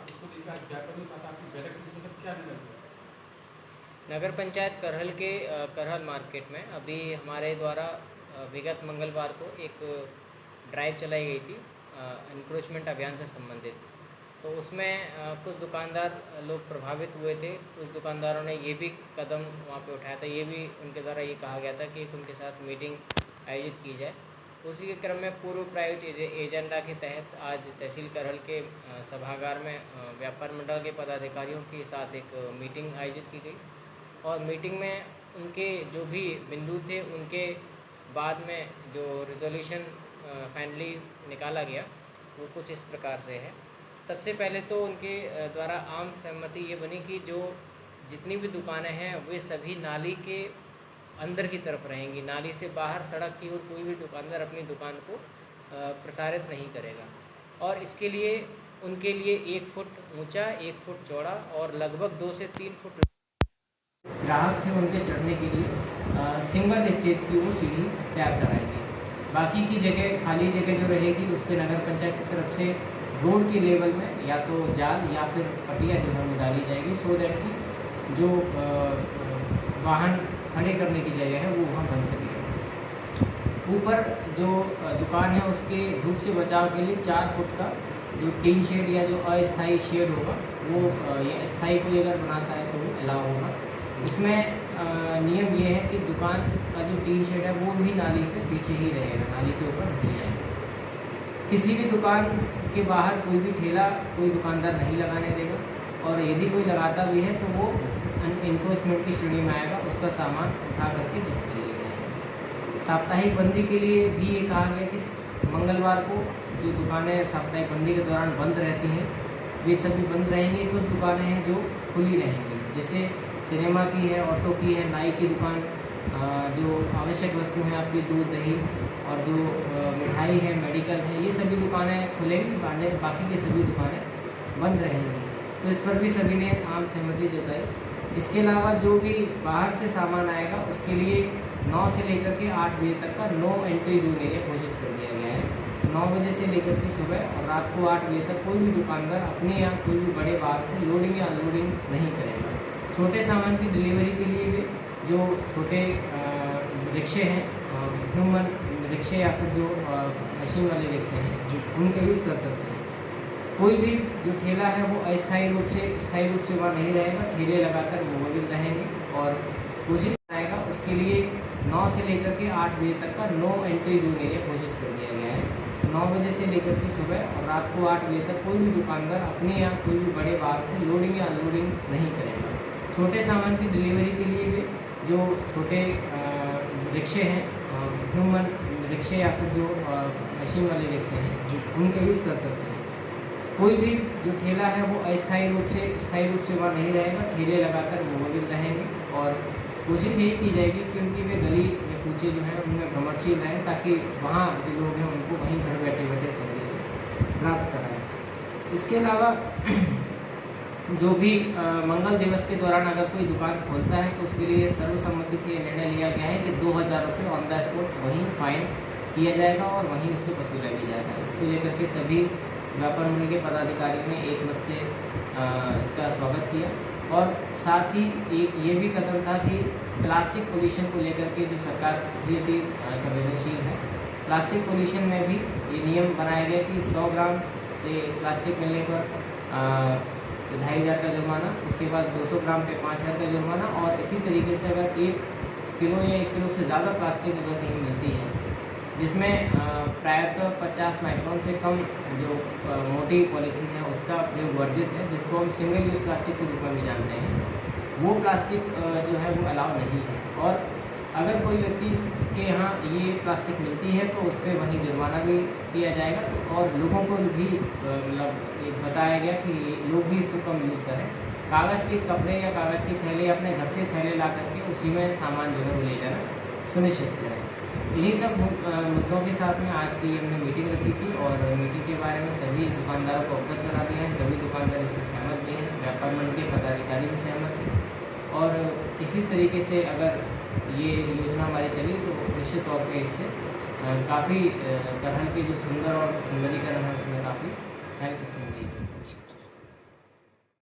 उसको लेकर क्या करूँ साथ आपकी बैठक मतलब क्या निर्णय हुआ? नगर पंचायत करहल के करहल मार्केट में अभी हमारे द्वारा विगत मंगलवार को एक ड्राइव चलाई गई थी एनक्रोचमेंट अभियान से संबंधित। तो उसमें कुछ दुकानदार लोग प्रभावित हुए थे। कुछ दुकानदारों ने ये भी कदम वहाँ पे उठाया था, ये भी उनके द्वारा ये कहा गया था कि उनके साथ मीटिंग आयोजित की जाए। उसी के क्रम में पूर्व प्रायोजित एजेंडा के तहत आज तहसील करहल के सभागार में व्यापार मंडल के पदाधिकारियों के साथ एक मीटिंग आयोजित की गई और मीटिंग में उनके जो भी बिंदु थे उनके बाद में जो रिजोल्यूशन फाइनली निकाला गया वो कुछ इस प्रकार से है। सबसे पहले तो उनके द्वारा आम सहमति ये बनी कि जो जितनी भी दुकानें हैं वे सभी नाली के अंदर की तरफ रहेंगी। नाली से बाहर सड़क की ओर कोई भी दुकानदार अपनी दुकान को प्रसारित नहीं करेगा और इसके लिए उनके लिए 1 फुट ऊंचा, 1 फुट चौड़ा और लगभग 2 से 3 फुट ग्राहक थे उनके चढ़ने के लिए सिंगल स्टेज की वो सीढ़ी तैयार कराएंगे। बाकी की जगह खाली जगह जो रहेगी उस पर नगर पंचायत की तरफ से रोड के लेवल में या तो जाल या फिर पटिया जो है वो डाली जाएगी, सो दैट कि जो वाहन खड़े करने की जगह है वो वहाँ बन सके। ऊपर जो दुकान है उसके धूप से बचाव के लिए 4 फुट का जो टीन शेड या जो अस्थायी शेड होगा वो ये स्थायी कोई अगर बनाता है तो वो अलाउ होगा। इसमें नियम ये है कि दुकान का जो टीन शेड है वो भी नाली से पीछे ही रहेगा, नाली के ऊपर नहीं आएगा। किसी भी दुकान के बाहर कोई भी ठेला कोई दुकानदार नहीं लगाने देगा और यदि कोई लगाता भी है तो वो एनक्रोचमेंट की श्रेणी में आएगा, उसका सामान उठा करके जब्त कर लिया जाएगा। साप्ताहिक बंदी के लिए भी ये कहा गया कि मंगलवार को जो दुकानें साप्ताहिक बंदी के दौरान बंद रहती हैं वे सभी बंद रहेंगी। कुछ दुकानें हैं जो खुली रहेंगी, जैसे सिनेमा की है, ऑटो की है, नाई की दुकान, जो आवश्यक वस्तु हैं आपकी दूध दही और जो मिठाई है, मेडिकल है, ये सभी दुकानें खुलेंगी, बाकी की सभी दुकानें बंद रहेंगी। तो इस पर भी सभी ने आम सहमति जताई। इसके अलावा जो भी बाहर से सामान आएगा उसके लिए 9 से लेकर के 8 बजे तक का नो एंट्री जोन एरिया घोषित कर दिया गया है। 9 बजे से लेकर के सुबह और रात को 8 बजे तक कोई भी दुकानदार अपने यहाँ कोई भी बड़े वाहन से लोडिंग या अनलोडिंग नहीं करेगा। छोटे सामान की डिलीवरी के लिए भी जो छोटे रिक्शे हैं, ह्यूमन रिक्शे या फिर जो मशीन वाले रिक्शे हैं उनका यूज़ कर सकते हैं। कोई भी जो ठेला है वो अस्थायी रूप से स्थायी रूप से वहाँ नहीं रहेगा, ठेले लगाकर वो मौजूद रहेंगे और कोशिश आएगा। उसके लिए 9 से लेकर के 8 बजे तक का नो एंट्री जोन एरिया घोषित कर दिया गया है। 9 बजे से लेकर के सुबह और रात को 8 बजे तक कोई भी दुकानदार अपने यहाँ कोई भी बड़े वाहन से लोडिंग या अनलोडिंग नहीं करेगा। छोटे सामान की डिलीवरी के लिए भी जो छोटे रिक्शे हैं, ह्यूमन रिक्शे या फिर जो मशीन वाले रिक्शे हैं उनका यूज़ कर सकते हैं। कोई भी जो ठेला है वो अस्थायी रूप से स्थायी रूप से वहाँ नहीं रहेगा, ठेले लगाकर वो मौजूद रहेंगे और कोशिश यही की जाएगी कि उनकी वे गली या कूचे जो हैं उनमें भ्रमणशील रहें ताकि वहाँ जो लोग हैं उनको वहीं घर बैठे बैठे सहूलियत प्राप्त कराएँ। इसके अलावा जो भी मंगल दिवस के दौरान अगर कोई दुकान खोलता है तो उसके लिए सर्वसम्मति से ये निर्णय लिया गया है कि 2000 रुपये ऑन द स्पॉट वहीं फाइन किया जाएगा और वहीं उससे वसूला भी जाएगा। इसको लेकर के सभी व्यापार मंडल के पदाधिकारियों ने एक मत से इसका स्वागत किया और साथ ही ये भी कदम था कि प्लास्टिक पोल्यूशन को लेकर के जो सरकार भी संवेदनशील है, प्लास्टिक पोल्यूशन में भी ये नियम बनाया गया कि 100 ग्राम से प्लास्टिक मिलने पर 2500 का जुर्माना, उसके बाद 200 ग्राम पे 5000 का जुर्माना और इसी तरीके से अगर 1 किलो या 1 किलो से ज़्यादा प्लास्टिक अगर कहीं मिलती है जिसमें प्रायतः 50 माइक्रोन से कम जो मोटी पॉलीथीन है उसका प्रयोग वर्जित है, जिसको हम सिंगल यूज़ प्लास्टिक के रूप में भी जानते हैं, वो प्लास्टिक जो है वो अलाउ नहीं है। और अगर कोई व्यक्ति के यहाँ ये प्लास्टिक मिलती है तो उस पर वहीं जुर्माना भी किया जाएगा। और लोगों को भी मतलब बताया गया कि लोग भी इसको कम यूज़ करें। कागज़ के कपड़े या कागज़ के थैले अपने घर से थैले ला करके उसी में सामान जो है वो ले जाना सुनिश्चित करें। इन्हीं सब मुद्दों के साथ में आज की हमने मीटिंग रखी थी और मीटिंग के बारे में सभी दुकानदारों को अवगत करा दिया है। सभी दुकानदार इससे सहमत भी हैं, व्यापार मंडल के पदाधिकारी भी सहमत हैं और इसी तरीके से अगर ये योजना हमारी चली तो निश्चित तौर पे इससे काफ़ी तरह के जो सुंदर और सुंदरीकरण है उसमें काफ़ी हेल्प मिलेगी।